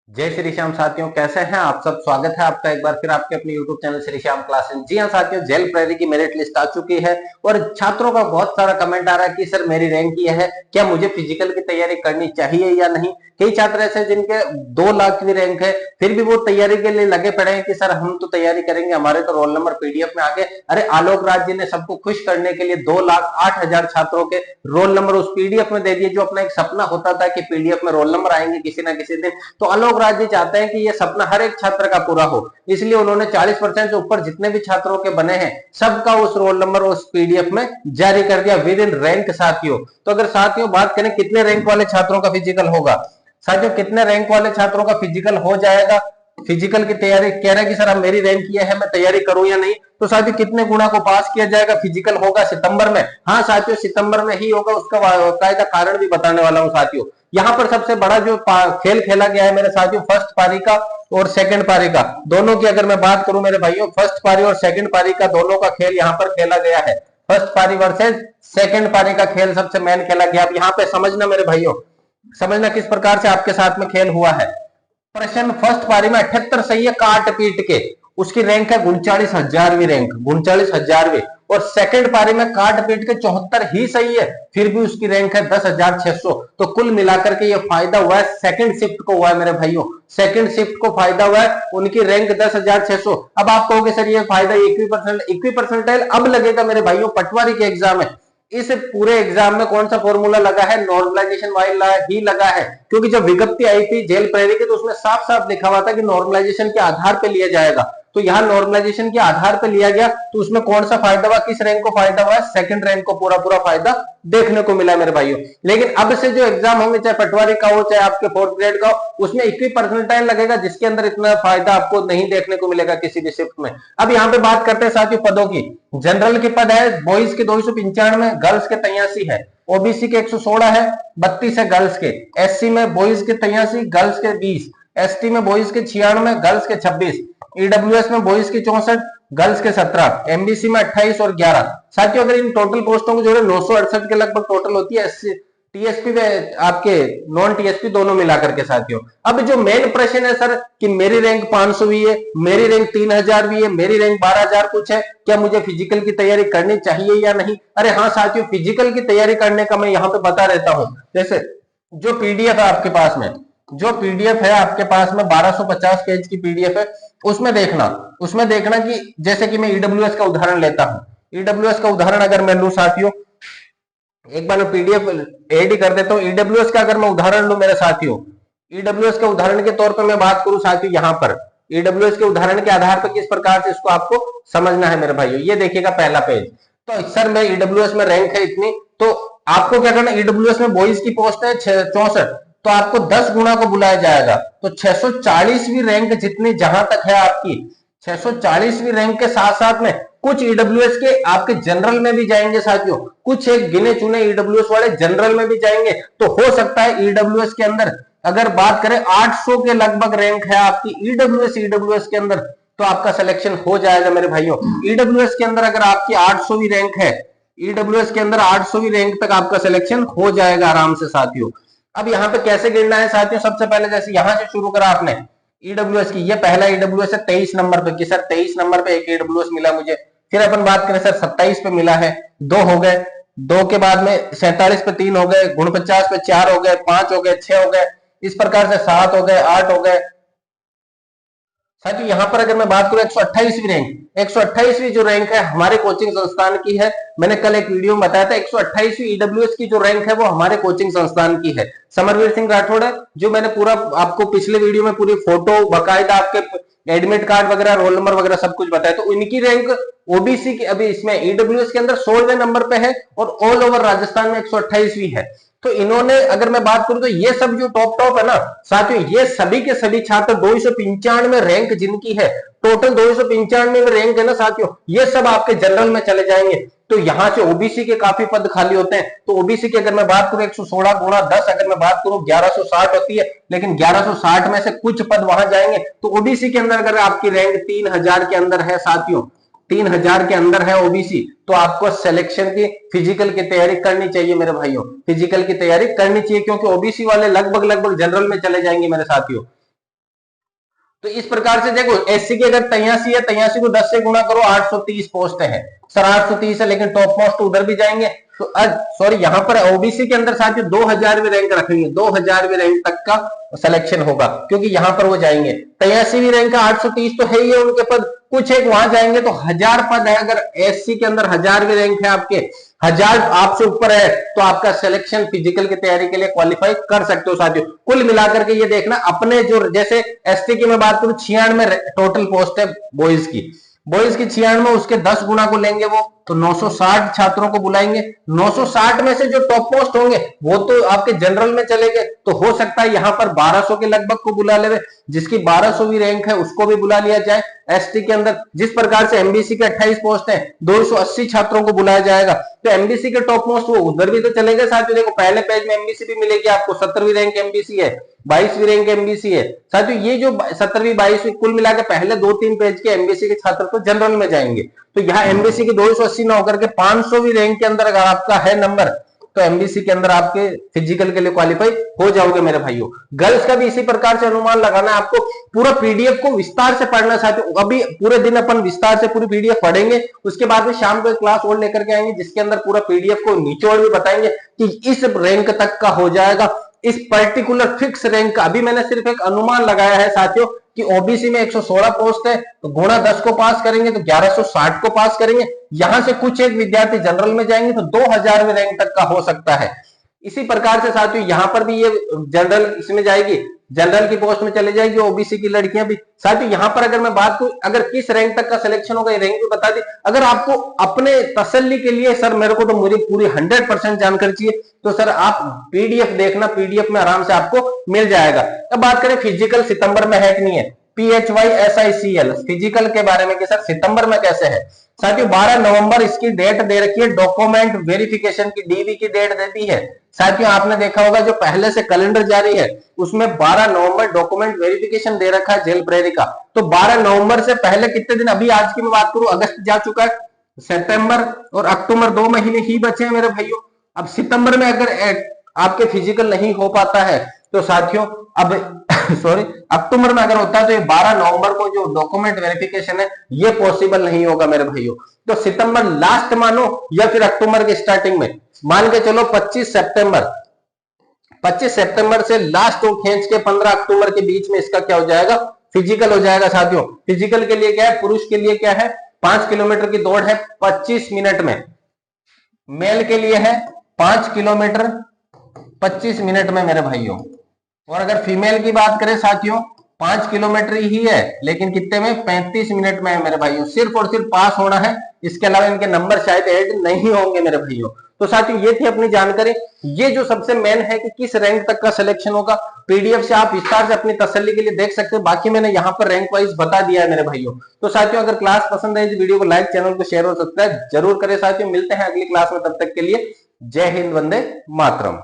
जय श्री श्याम साथियों, कैसे हैं आप सब। स्वागत है आपका एक बार फिर आपके अपने YouTube channel Shri Shyam classes. जी हाँ साथियों, जेल प्रेरी की मेरिट लिस्ट आ चुकी है और छात्रों का बहुत सारा कमेंट आ रहा है कि सर मेरी रैंक ये है, क्या मुझे फिजिकल की तैयारी करनी चाहिए या नहीं। कई छात्र ऐसे जिनके 2 लाख की रैंक है, फिर भी वो तैयारी के लिए लगे पड़े हैं कि सर हम तो तैयारी करेंगे, हमारे तो रोल नंबर पीडीएफ में आ गए। अरे आलोक राज जी ने सबको खुश करने के लिए 2,08,000 छात्रों के रोल नंबर उस पीडीएफ में दे दिए। जो अपना एक सपना होता था कि पीडीएफ में रोल नंबर आएंगे किसी ना किसी दिन, तो आलोक राज जी चाहते हैं कि ये सपना हर एक छात्र का पूरा हो। इसलिए उन्होंने 40% से ऊपर जितने भी छात्रों के बने हैं सबका उस रोल नंबर उस पीडीएफ में जारी कर दिया विद इन रैंक साथियों। तो अगर साथियों बात करें कितने रैंक वाले छात्रों का फिजिकल होगा, साथियों कितने रैंक वाले छात्रों का फिजिकल हो जाएगा। फिजिकल की तैयारी कह रहे हैं कि सर अब मेरी रैंक ये है, मैं तैयारी करूं या नहीं। तो साथियों कितने गुणा को पास किया जाएगा। फिजिकल होगा सितंबर में। हाँ साथियों, सितंबर में ही होगा, उसका कायदा कारण भी बताने वाला हूं साथियों। यहाँ पर सबसे बड़ा जो खेल खेला गया है मेरे साथियों, फर्स्ट पारी का और सेकंड पारी का, दोनों की अगर मैं बात करूं मेरे भाइयों, फर्स्ट पारी और सेकंड पारी का दोनों का खेल यहाँ पर खेला गया है। फर्स्ट पारी वर्सेज सेकंड पारी का खेल सबसे मेन खेला गया। अब यहाँ पे समझना मेरे भाइयों, समझना किस प्रकार से आपके साथ में खेल हुआ है। प्रश्न फर्स्ट पारी में 78 सही है काट पीट के, उसकी रैंक है 39,000वीं रैंक, 39,000वीं। और सेकंड पारी में काट पीट के 74 ही सही है, फिर भी उसकी रैंक है 10,600। तो कुल मिलाकर के ये फायदा हुआ है सेकंड शिफ्ट को हुआ है मेरे भाइयों, सेकंड शिफ्ट को फायदा हुआ है, उनकी रैंक 10,600। अब आप कहोगे सर ये फायदा इक्वी परसेंटाइल अब लगेगा मेरे भाइयों, पटवारी के एग्जाम है। इस पूरे एग्जाम में कौन सा फॉर्मूला लगा है, नॉर्मलाइजेशन वाइल ही लगा है। क्योंकि जब विज्ञप्ति आई थी जेल प्रेरी की तो उसमें साफ साफ लिखा हुआ था कि नॉर्मलाइजेशन के आधार पर लिया जाएगा। तो यहाँ नॉर्मलाइजेशन के आधार पर लिया गया, तो उसमें कौन सा फायदा हुआ, किस रैंक को फायदा हुआ है, सेकंड रैंक को पूरा पूरा फायदा देखने को मिला मेरे भाइयों। लेकिन अब से जो एग्जाम होंगे, चाहे पटवारी का हो चाहे आपके फोर्थ ग्रेड का हो, उसमें इक्वी परसेंटाइल लगेगा, जिसके अंदर इतना फायदा आपको नहीं देखने को मिलेगा किसी भी शिफ्ट में। अब यहाँ पे बात करते हैं साथियों पदों की। जनरल के पद है बॉयज के 295, गर्ल्स के 83 है, ओबीसी के 116 है, 32 है गर्ल्स के, एससी में बॉयज के 83, गर्ल्स के 20, एसटी में बॉयज के 96, गर्ल्स के 26, ईडब्ल्यूएस में बॉयज के 64, गर्ल्स के 17, एमबीसी में 28 और 11। साथियों अगर इन टोटल पोस्टों को जोड़े 968 के लगभग टोटल होती है, टीएसपी में आपके नॉन टीएसपी दोनों मिलाकर के साथियों। अब जो मेन प्रश्न है सर कि मेरी रैंक 500वीं है, मेरी रैंक 3,000वीं है, मेरी रैंक 12,000 कुछ है, क्या मुझे फिजिकल की तैयारी करनी चाहिए या नहीं। अरे हाँ साथियों, फिजिकल की तैयारी करने का मैं यहाँ पे बता देता हूं। जैसे जो पीडीएफ है आपके पास में, जो पीडीएफ है आपके पास में 1250 पेज की पीडीएफ है, उसमें देखना कि जैसे कि मैं ईडब्ल्यूएस का उदाहरण लेता हूं। ईडब्ल्यूएस का उदाहरण अगर मैं लूं साथियों, एक बार मैं पीडीएफ एड कर देता हूं। ईडब्ल्यूएस का अगर मैं उदाहरण लूं मेरे साथियों, ईडब्ल्यूएस के उदाहरण के तौर पर मैं बात करूं साथियों, यहां पर ईडब्ल्यूएस के उदाहरण के आधार पर किस प्रकार से इसको आपको समझना है मेरे भाइयों। ये देखिएगा पहला पेज। तो सर मैं ईडब्ल्यूएस में रैंक है इतनी, तो आपको क्या करना, ईडब्ल्यूएस में बॉयज की पोस्ट है 64, तो आपको 10 गुना को बुलाया जाएगा। तो 640वीं रैंक जितनी जहां तक है आपकी, 640वीं रैंक के साथ साथ में कुछ ईडब्ल्यूएस के आपके जनरल में भी जाएंगे साथियों, कुछ एक गिने चुने ईडब्ल्यूएस वाले जनरल में भी जाएंगे। तो हो सकता है ईडब्ल्यूएस के अंदर अगर बात करें 800 के लगभग रैंक है आपकी ईडब्ल्यूएस के अंदर, तो आपका सिलेक्शन हो जाएगा मेरे भाइयों। ईडब्ल्यूएस के अंदर अगर आपकी 800वीं रैंक है, ईडब्ल्यूएस के अंदर 800वीं रैंक तक आपका सिलेक्शन हो जाएगा आराम से साथियों। अब यहाँ पे कैसे गिनना है साथियों, सबसे पहले जैसे यहां से शुरू करा आपने ईडब्ल्यूएस की, ये पहला ईडब्ल्यूएस है 23 नंबर पे कि सर 23 नंबर पे एक ईडब्ल्यूएस मिला मुझे। फिर अपन बात करें सर 27 पे मिला है, 2 हो गए, 2 के बाद में 47 पे 3 हो गए, 49 पे 4 हो गए, 5 हो गए, 6 हो गए, इस प्रकार से 7 हो गए, 8 हो गए साथियों। यहां पर अगर मैं बात करूं 128वीं रैंक, 128वीं जो रैंक है हमारे कोचिंग संस्थान की है। मैंने कल एक वीडियो में बताया था 128वीं ईडब्ल्यूएस की जो रैंक है वो हमारे कोचिंग संस्थान की है। समरवीर सिंह राठौड़ है, जो मैंने पूरा आपको पिछले वीडियो में पूरी फोटो बकायदा आपके एडमिट कार्ड वगैरह रोल नंबर वगैरह सब कुछ बताया। तो इनकी रैंक ओबीसी की अभी इसमें ईडब्ल्यूएस के अंदर 16वें नंबर पे है और ऑल ओवर राजस्थान में 128वीं है। तो इन्होंने अगर मैं बात करूं तो ये सब जो टॉप है ना साथियों, ये सभी के सभी छात्र 295 रैंक जिनकी है, टोटल 295 रैंक है ना साथियों, ये सब आपके जनरल में चले जाएंगे। तो यहां से ओबीसी के काफी पद खाली होते हैं। तो ओबीसी की अगर मैं बात करूं 116 गुणा 10 अगर मैं बात करूं 1160 होती है, लेकिन 1160 में से कुछ पद वहां जाएंगे। तो ओबीसी के अंदर अगर आपकी रैंक 3000 के अंदर है साथियों, 3000 के अंदर है ओबीसी, तो आपको सिलेक्शन की फिजिकल की तैयारी करनी चाहिए मेरे भाइयों, फिजिकल की तैयारी करनी चाहिए, क्योंकि ओबीसी वाले लगभग लगभग जनरल में चले जाएंगे मेरे साथियों। तो इस प्रकार से देखो, एससी की अगर 83 है, 83 को 10 से गुणा करो, 830 पोस्ट है सर, 830 है, लेकिन टॉप मोस्ट उधर भी जाएंगे। तो सॉरी, यहाँ पर ओबीसी के अंदर साथियों 2000वीं रैंक रखेंगे, 2000वीं रैंक तक का सिलेक्शन होगा, क्योंकि यहाँ पर वो जाएंगे। 83वीं रैंक का 830 तो है ही है उनके पद, कुछ एक वहां जाएंगे तो 1000 पद है। अगर एससी के अंदर 1000वीं रैंक है आपके, 1000 आपसे ऊपर है, तो आपका सिलेक्शन फिजिकल की तैयारी के लिए क्वालिफाई कर सकते हो साथियों। कुल मिलाकर के ये देखना, अपने जो जैसे एसटी की मैं बात करूं, 96 टोटल पोस्ट है बॉयज की, बॉयज की 96, उसके 10 गुना को लेंगे वो, तो 960 छात्रों को बुलाएंगे। 960 में से जो टॉप पोस्ट होंगे वो तो आपके जनरल में चले गए, तो हो सकता है यहां पर 1200 के लगभग को बुला ले, जिसकी 1200वीं रैंक है उसको भी बुला लिया जाए। एसटी के अंदर जिस प्रकार से एमबीसी के 28 पोस्ट है, 280 छात्रों को बुलाया जाएगा, तो एमबीसी के टॉप मोस्ट वो उधर भी तो चले गए साथियों। देखो पहले पेज में एमबीसी भी मिलेगी आपको, 17वीं रैंक एमबीसी है, 22वीं रैंक एमबीसी है साथियों। ये जो 17वीं 22वीं कुल मिला के पहले 2-3 पेज के एमबीसी के छात्र तो जनरल में जाएंगे। तो यहाँ एमबीसी की 280 ना होकर के 500वीं रैंक के अंदर अगर आपका है नंबर, तो एमबीसी के अंदर आपके फिजिकल के लिए क्वालिफाई हो जाओगे मेरे भाइयों। गर्ल्स का भी इसी प्रकार से अनुमान लगाना है आपको। पूरा पीडीएफ को विस्तार से पढ़ना चाहते हो, अभी पूरे दिन अपन विस्तार से पूरी पीडीएफ पढ़ेंगे, उसके बाद में शाम को एक क्लास और लेकर के आएंगे जिसके अंदर पूरा पीडीएफ को निचोड़ भी बताएंगे कि इस रैंक तक का हो जाएगा, इस पर्टिकुलर फिक्स रैंक का। अभी मैंने सिर्फ एक अनुमान लगाया है साथियों कि ओबीसी में 116 पोस्ट है, तो गुणा 10 को पास करेंगे तो 1160 को पास करेंगे। यहां से कुछ एक विद्यार्थी जनरल में जाएंगे तो 2000वीं रैंक तक का हो सकता है। इसी प्रकार से साथियों यहां पर भी ये जनरल इसमें जाएगी, जनरल की पोस्ट में चले जाएगी ओबीसी की लड़कियां भी। साथियों यहां पर अगर मैं बात करूं, अगर किस रैंक तक का सिलेक्शन होगा ये रैंक भी बता दी। अगर आपको अपने तसल्ली के लिए सर मेरे को तो मुझे पूरी 100% जानकारी चाहिए, तो सर आप पीडीएफ देखना, पीडीएफ में आराम से आपको मिल जाएगा। अब बात करें फिजिकल सितंबर में है कि नहीं है, PHYSICL फिजिकल के बारे में कि सर सितंबर में कैसे है। साथियों 12 नवंबर इसकी डेट दे रखी है, डॉक्यूमेंट वेरिफिकेशन की डीवी की डेट दे दी है। साथियों आपने देखा होगा जो पहले से कैलेंडर जारी है उसमें 12 नवंबर डॉक्यूमेंट वेरिफिकेशन दे रखा है जेल प्रेरी का। तो 12 नवंबर से पहले कितने दिन, अभी आज की मैं बात करूं अगस्त जा चुका है, सितंबर और अक्टूबर 2 महीने ही बचे हैं मेरे भाइयों। अब सितंबर में अगर आपके फिजिकल नहीं हो पाता है तो साथियों अब सॉरी अक्टूबर में अगर होता है तो ये 12 नवंबर को जो डॉक्यूमेंट वेरिफिकेशन है ये पॉसिबल नहीं होगा मेरे भाइयों। तो सितंबर लास्ट मानो या फिर अक्टूबर के स्टार्टिंग में, मान के चलो 25 सितंबर से लास्ट को खींच के 15 अक्टूबर के बीच में इसका क्या हो जाएगा, फिजिकल हो जाएगा साथियों। फिजिकल के लिए क्या है, पुरुष के लिए क्या है 5 किलोमीटर की दौड़ है 25 मिनट में, मेल के लिए है 5 किलोमीटर 25 मिनट में मेरे भाइयों। और अगर फीमेल की बात करें साथियों 5 किलोमीटर ही है लेकिन कितने में, 35 मिनट में है मेरे भाइयों। सिर्फ और सिर्फ पास होना है, इसके अलावा इनके नंबर शायद ऐड नहीं होंगे मेरे भाइयों। तो साथियों ये थी अपनी जानकारी। ये जो सबसे मेन है कि किस रैंक तक का सिलेक्शन होगा, पीडीएफ से आप विस्तार से अपनी तसल्ली के लिए देख सकते हो। बाकी मैंने यहाँ पर रैंक वाइज बता दिया है मेरे भाइयों। तो साथियों अगर क्लास पसंद है इस वीडियो को लाइक, चैनल को शेयर और सब्सक्राइब जरूर करें साथियों। मिलते हैं अगली क्लास में, तब तक के लिए जय हिंद, वंदे मातरम।